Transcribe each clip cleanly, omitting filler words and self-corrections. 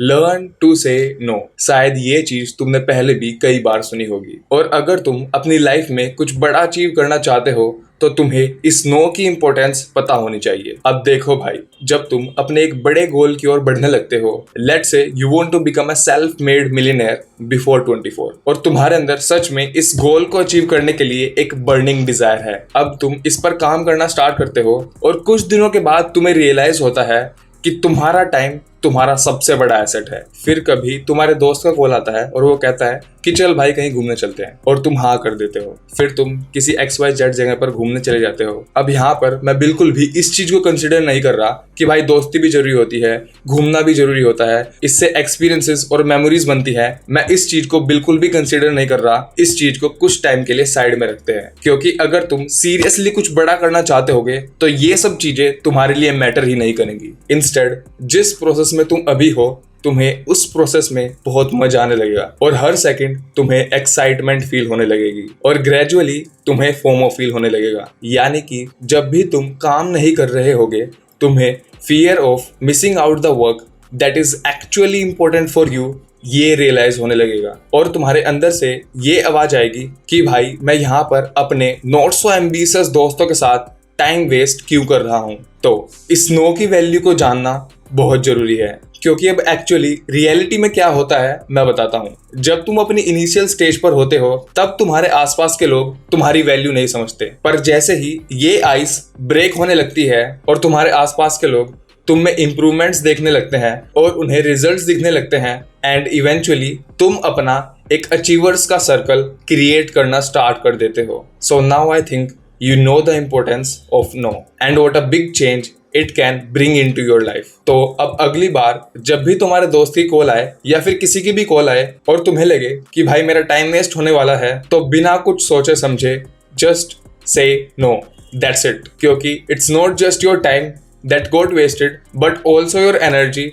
Learn to से no. शायद ये चीज तुमने पहले भी कई बार सुनी होगी, और अगर तुम अपनी लाइफ में कुछ बड़ा अचीव करना चाहते हो तो तुम्हें इस नो की इंपॉर्टेंस पता होनी चाहिए। अब देखो भाई, जब तुम अपने एक बड़े गोल की ओर बढ़ने लगते हो, let's say you want to become a self made millionaire before 24, और तुम्हारे अंदर सच में इस गोल को अचीव करने के लिए एक बर्निंग डिजायर है। अब तुम इस पर काम करना स्टार्ट करते हो और कुछ दिनों के बाद तुम्हें रियलाइज होता है कि तुम्हारा टाइम तुम्हारा सबसे बड़ा एसेट है। फिर कभी तुम्हारे दोस्त का कॉल आता है और वो कहता है कि चल भाई कहीं घूमने चलते हैं, और तुम हाँ कर देते हो। फिर तुम किसी XYZ जगह पर घूमने चले जाते हो। अब यहाँ पर मैं बिल्कुल भी इस चीज को कंसिडर नहीं कर रहा कि भाई दोस्ती भी जरूरी होती है, घूमना भी जरूरी होता है, इससे एक्सपीरियंसेस और मेमोरीज बनती है। मैं इस चीज को बिल्कुल भी कंसिडर नहीं कर रहा। इस चीज को कुछ टाइम के लिए साइड में रखते हैं, क्योंकि अगर तुम सीरियसली कुछ बड़ा करना चाहते होगे तो ये सब चीजें तुम्हारे लिए मैटर ही नहीं करेंगी। इंस्टेड जिस प्रोसेस में तुम अभी हो, तुम्हें उस प्रोसेस में बहुत मजा आने लगेगा, और हर सेकंड तुम्हें एक्साइटमेंट फील होने लगेगी, और ग्रेजुअली तुम्हें फोमो फील होने लगेगा। यानी कि जब भी तुम काम नहीं कर रहे होगे, तुम्हें fear of missing out the work that is actually important for you ये रियलाइज होने लगेगा, और तुम्हारे अंदर से ये आवाज आएगी कि भाई मैं यहाँ पर अपने नॉट सो एम्बिशियस दोस्तों के साथ टाइम वेस्ट क्यों कर रहा हूँ। तो इस नो की वैल्यू को जानना बहुत जरूरी है, क्योंकि अब एक्चुअली रियलिटी में क्या होता है मैं बताता हूँ। जब तुम अपनी इनिशियल स्टेज पर होते हो तब तुम्हारे आसपास के लोग तुम्हारी वैल्यू नहीं समझते, पर जैसे ही ये आइस ब्रेक होने लगती है और तुम्हारे आसपास के लोग तुम में इंप्रूवमेंट्स देखने लगते हैं और उन्हें रिजल्ट्स दिखने लगते हैं, एंड इवेंचुअली तुम अपना एक अचीवर्स का सर्कल क्रिएट करना स्टार्ट कर देते हो। So now I think you know the importance of no and what a big change it can bring into your life। तो अब अगली बार जब भी तुम्हारे दोस्त की कॉल आए या फिर किसी की भी कॉल आए और तुम्हें लगे कि भाई मेरा टाइम वेस्ट होने वाला है, तो बिना कुछ सोचे समझे जस्ट से नो, दैट्स इट। क्योंकि it's not just your time that got wasted but also your energy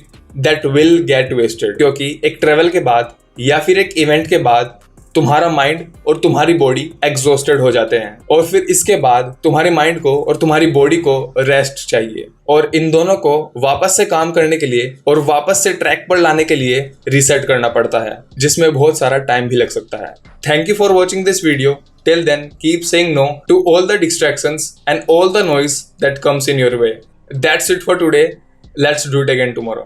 that will get wasted। क्योंकि एक ट्रेवल के बाद या फिर एक इवेंट के बाद तुम्हारा माइंड और तुम्हारी बॉडी एग्जॉस्टेड हो जाते हैं, और फिर इसके बाद तुम्हारे माइंड को और तुम्हारी बॉडी को रेस्ट चाहिए, और इन दोनों को वापस से काम करने के लिए और वापस से ट्रैक पर लाने के लिए रीसेट करना पड़ता है, जिसमें बहुत सारा टाइम भी लग सकता है। Thank you for watching this video. Till then keep saying no to all the distractions and all the noise that comes in your way. That's it for today. Let's do it again tomorrow.